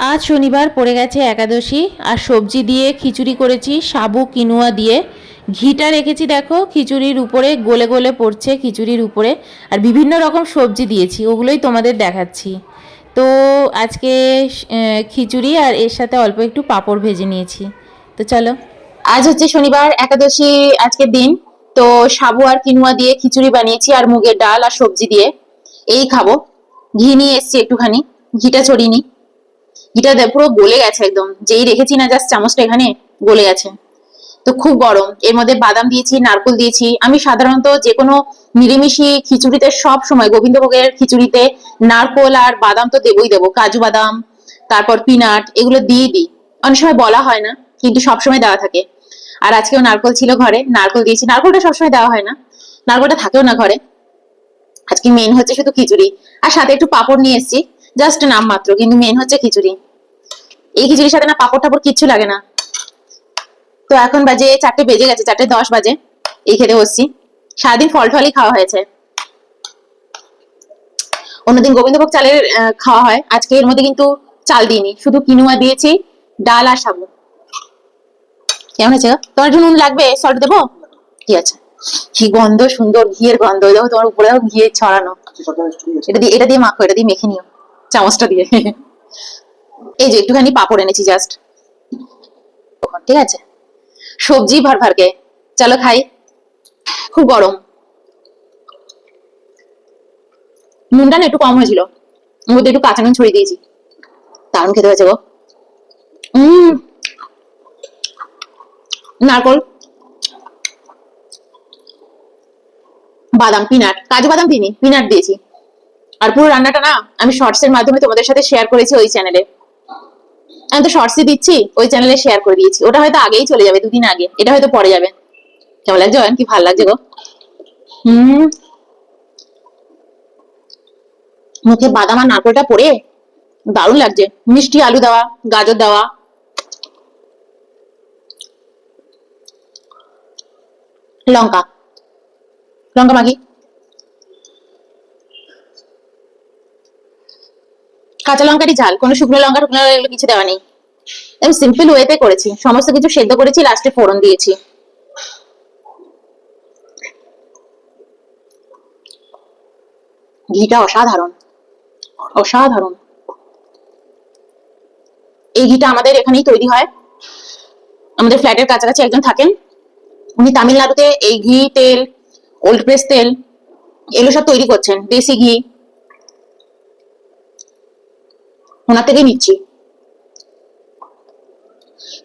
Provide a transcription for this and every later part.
আজ শনিবার পড়ে গেছে একাদশী আর সবজি দিয়ে খিচুড়ি করেছি সাবু কিনুয়া দিয়ে। ঘিটা রেখেছি দেখো খিচুড়ির উপরে গলে গলে পড়ছে খিচুড়ির উপরে। আর বিভিন্ন রকম সবজি দিয়েছি, ওগুলোই তোমাদের দেখাচ্ছি। তো আজকে খিচুড়ি আর এর সাথে অল্প একটু পাঁপড় ভেজে নিয়েছি। তো চলো, আজ হচ্ছে শনিবার একাদশী আজকের দিন। তো সাবু আর কিনুয়া দিয়ে খিচুড়ি বানিয়েছি আর মুগের ডাল আর সবজি দিয়ে এই খাবো। ঘি নিয়ে এসছি একটুখানি, ঘিটা ছড়িয়ে নি। ঘিটা পুরো গলে গেছে একদম, যেই রেখেছি না জাস্ট চামচটা এখানে গলে গেছে। তো খুব গরম, এর মধ্যে বাদাম দিয়েছি, নারকোল দিয়েছি। আমি সাধারণত যে কোনো নিরামিষি খিচুড়িতে সব সময় গোবিন্দভোগের খিচুড়িতে নারকোল আর বাদাম তো দেবই দেবো, কাজু বাদাম, তারপর পিনাট, এগুলো দিয়ে দিই। অনেক সময় বলা হয় না, কিন্তু সবসময় দেওয়া থাকে। আর আজকেও নারকোল ছিল ঘরে, নারকোল দিয়েছি। নারকোলটা সবসময় দেওয়া হয় না, নারকোলটা থাকেও না ঘরে। আজকে মেন হচ্ছে শুধু খিচুড়ি, আর সাথে একটু পাঁপড় নিয়ে এসেছি, জাস্ট নাম মাত্র, কিন্তু মেন হচ্ছে খিচুড়ি। এই খিচুড়ির সাথে না পাঁপড় টাপড় কিচ্ছু লাগে না। তো এখন বাজে 4টে বেজে গেছে, 4:10 বাজে, এই খেতে বসছি। সারাদিন ফল টলই খাওয়া হয়েছে। অন্যদিন গোবিন্দভোগ চালের খাওয়া হয়, আজকে এর মধ্যে কিন্তু চাল দিইনি, শুধু কিনুয়া দিয়েছি, ডাল আর সাবু। কেমন আছে? তোমার একটু নুন লাগবে, সল্ট দেবো? ঠিক আছে। কি গন্ধ সুন্দর, ঘিয়ের গন্ধ দেখো, তোমার উপরে ঘিয়ে ছড়ানো। এটা দিয়ে মাখো, এটা দিয়ে মেখে নিও চামচটা দিয়ে। এই যে একটুখানি পাঁপড় এনেছি জাস্ট, ঠিক আছে। সবজি ভর ভরকে, চলো খাই। খুব গরম, নুনটা না একটু কম হয়েছিল, ওর মধ্যে একটু কাঁচা নুন ছড়িয়ে দিয়েছি। দারুণ খেতে হয়েছে গো। উম নারকল, বাদাম, পিনাট, কাজু বাদাম দিইনি, পিনাট দিয়েছি। আর পুরো রান্নাটা না আমি শর্টস এর মাধ্যমে তোমাদের সাথে শেয়ার করেছি ওই চ্যানেলে। আমি তো শর্টসই দিচ্ছি, ওই চ্যানেলে শেয়ার করে দিয়েছি। ওটা হয়তো আগেই চলে যাবে, 2 দিন আগে, এটা হয়তো পরে যাবে। কেমন লাগছে? কি ভালো লাগছে গো। হম, মুখে বাদাম আর নারকলটা পড়ে দারুণ লাগছে। মিষ্টি আলু দেওয়া, গাজর দেওয়া, লঙ্কা, লঙ্কা মাখি, কাঁচা লঙ্কারই ঝাল, কোনো শুকনো লঙ্কা টুকনো এগুলো কিছু দেওয়া নেই। একদম সিম্পল ওয়েতে করেছি, সমস্ত কিছু সেদ্ধ করেছি, লাস্টে ফোড়ন দিয়েছি। ঘিটা অসাধারণ, অসাধারণ। এই ঘিটা আমাদের এখানেই তৈরি হয়, আমাদের ফ্ল্যাটের কাছাকাছি একজন থাকেন, উনি তামিলনাড়ুতে এই ঘি, তেল, ওল্ড প্রেস তেল, এগুলো সব তৈরি করছেন, দেশি ঘি, ওনার থেকেই নিচ্ছি।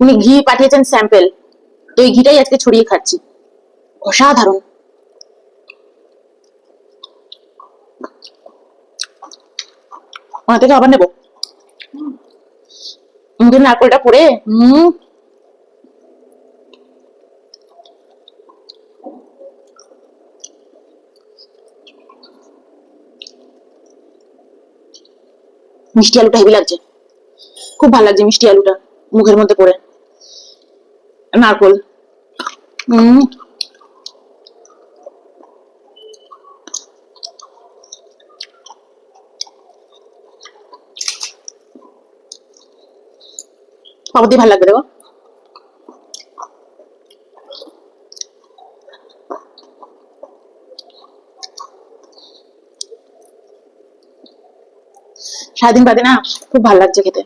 উনি ঘি পাঠিয়েছেন স্যাম্পেল, তো এই ঘিটাই আজকে ছড়িয়ে খাচ্ছি। অসাধারণ। ওনার থেকে আবার নেবো। মুখের নারকলটা পড়ে, মিষ্টি আলুটা হেভি লাগছে, খুব ভালো লাগছে মিষ্টি আলুটা মুখের মধ্যে পড়ে। নারকল, হম, পাপড় দিয়ে ভালো লাগবে দেখো। সারাদিন বাদে না খুব ভালো লাগছে খেতে।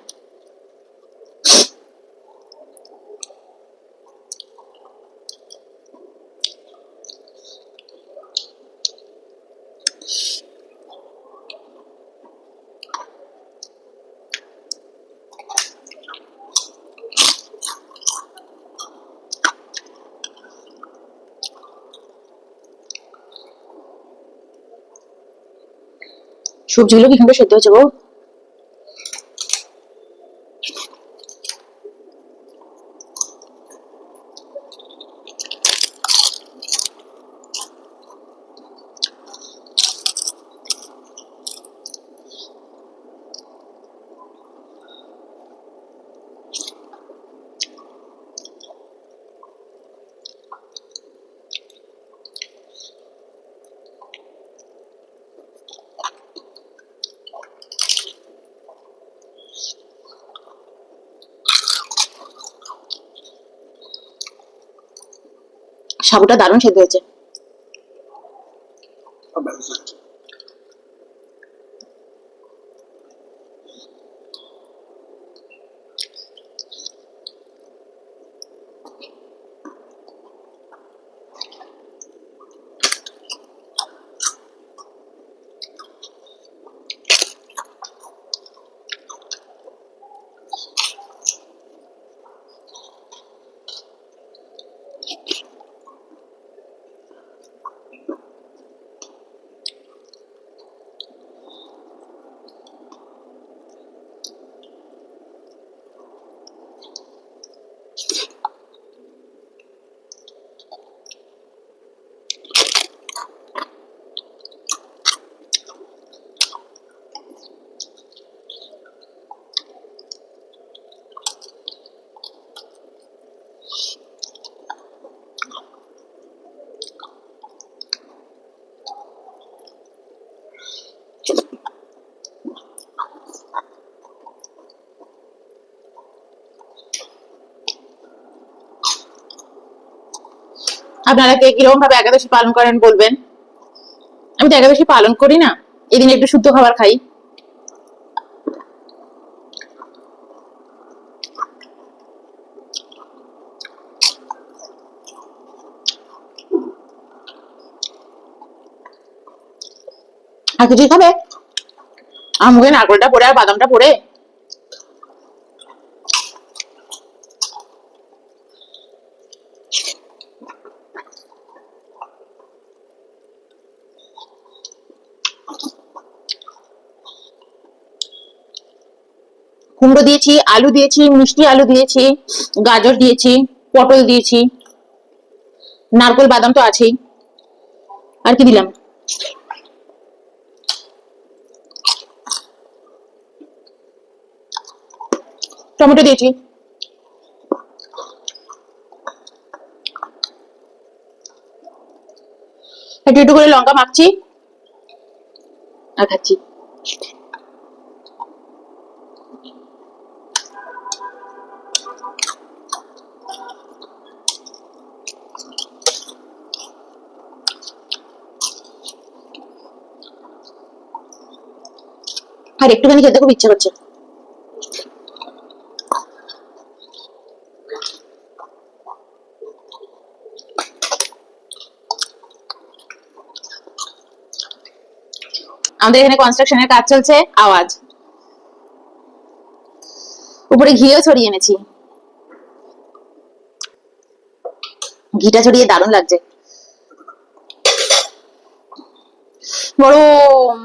সবজিগুলো কি সুন্দর সেদ্ধ হয়েছে গো। সাবুটা দারুণ সেদ্ধ হয়েছে। আপনারা কে কিরকম ভাবে একাদশী পালন করেন বলবেন। আমি তো একাদশী পালন করি না, এদিন একটু শুদ্ধ খাবার খাই। আর কিছুই খাবে? আর মুখে নারকলটা পড়ে আর বাদামটা পড়ে। কুমড়ো দিয়েছি, আলু দিয়েছি, মিষ্টি আলু দিয়েছি, গাজর দিয়েছি, পটল দিয়েছি, নারকল বাদাম তো আছেই। আর কি দিলাম? টমেটো দিয়েছি। একটু একটু করে লঙ্কা মাখছি আর খাচ্ছি। আর একটুখানি খেতে খুব ইচ্ছা করছে। আমাদের এখানে কনস্ট্রাকশনের কাজ চলছে, আওয়াজ। উপরে ঘিও ছড়িয়ে এনেছি, ঘিটা ছড়িয়ে দারুণ লাগছে। গরম।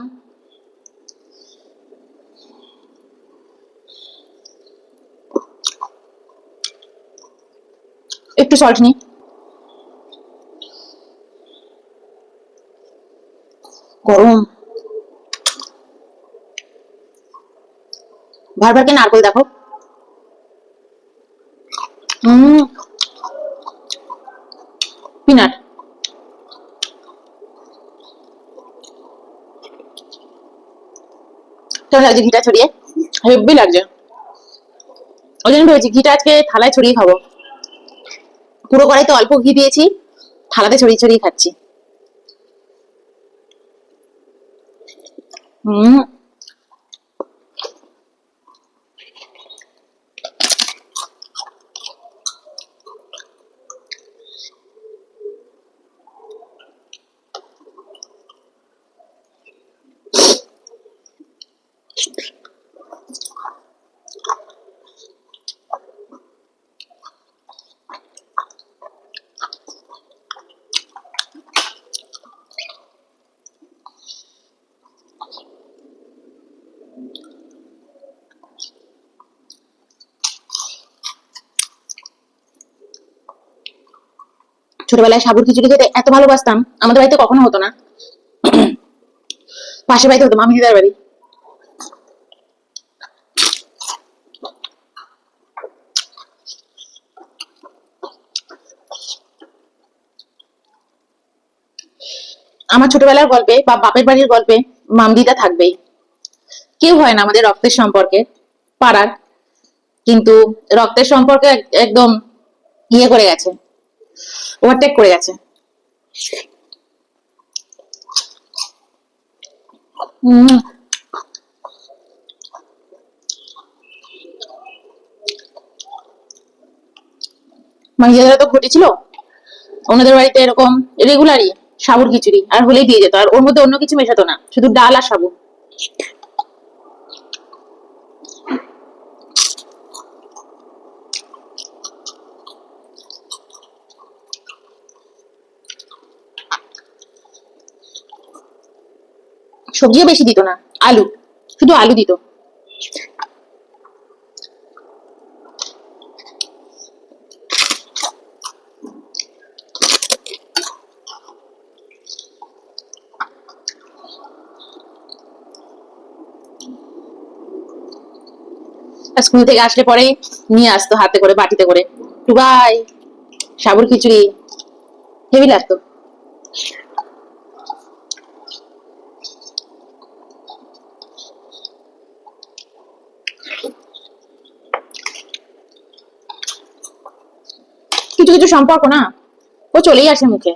একটু সল্ট নি। গরম। ভার কে নারকল দেখো। পিনাট। কেমন লাগছে ঘিটা ছড়িয়ে? হেব্বি লাগছে। ওই জন্য ভেবেছি ঘিটা আজকে থালায় ছড়িয়ে খাবো। পুরো কড়াইতে অল্প ঘি দিয়েছি, থালাতে ছড়িয়ে ছড়িয়ে খাচ্ছি। হুম। ছোটবেলায় সাবুর খিচুড়ি খেতে এত ভালোবাসতাম, আমাদের বাড়িতে কখনো হতো না, পাশের বাড়িতে হতো, মামি দিদার বাড়ি। আমার ছোটবেলার গল্পে বা বাপের বাড়ির গল্পে মামদিদা থাকবেই। কেউ হয় না আমাদের রক্তের সম্পর্কে, পাড়ার, কিন্তু রক্তের সম্পর্কে একদম ইয়ে করে গেছে, ওভারটেক করে গেছে। মাহিয়াদারা তো ঘটেছিল, ওনাদের বাড়িতে এরকম রেগুলারই সাবুর খিচুড়ি, আর হলেই দিয়ে যেত, আর ওর মধ্যে অন্য কিছু মেশাতো না, শুধু ডাল আর সাবু। সবজিও বেশি দিত না, আলু, শুধু আলু দিত। স্কুল থেকে আসলে পরে নিয়ে আসতো হাতে করে, বাটিতে করে, টুবাই সাবুর খিচুড়ি, হেভি লাগতো। কিছু কিছু সম্পর্ক না, ও চলেই আসে মুখে।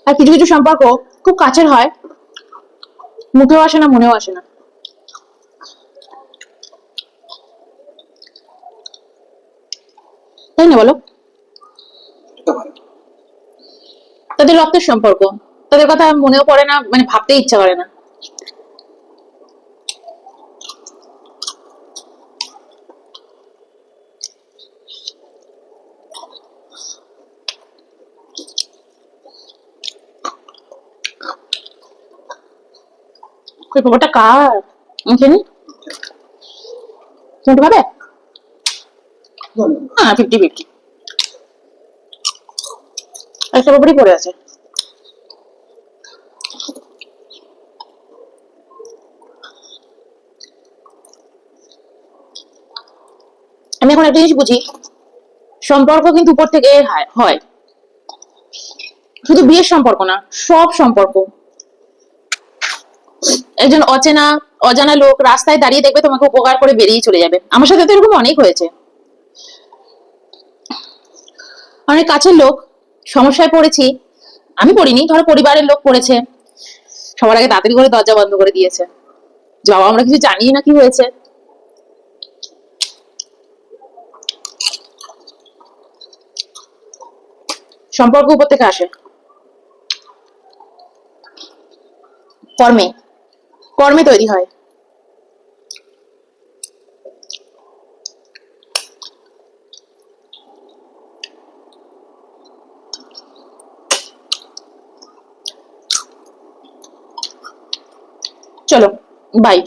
আর কিছু কিছু সম্পর্ক খুব কাছের হয়, মুখেও আসে না, মনেও আসে না। তাই না বলো? তাদের রক্তের সম্পর্ক, তাদের কথা মনেও পড়ে না, মানে ভাবতে ইচ্ছা করে না। ওই ব্যাপারটা কার? জানি। তুমি খাবে? হ্যাঁ, 50-50। একটা ব্যাপারই পড়ে আছে। আমি এখন একটা জিনিস বুঝি, সম্পর্ক কিন্তু উপর থেকে হয়, শুধু বিয়ের সম্পর্ক না, সব সম্পর্ক। একজন অজানা লোক রাস্তায় দাঁড়িয়ে দেখবে তোমাকে উপকার করে বেরিয়ে চলে যাবে। আমার সাথে তো এরকম অনেক হয়েছে। অনেক কাছের লোক, সমস্যায় পড়েছি, আমি পড়িনি, ধরো পরিবারের লোক পড়েছে, সবার আগে তাড়াতাড়ি করে দরজা বন্ধ করে দিয়েছে, বাবা আমরা কিছু জানি না কি হয়েছে। সম্পর্ক উপর থেকে আসে, কর্মে, কর্মে তৈরি হয়। চলো, বাই।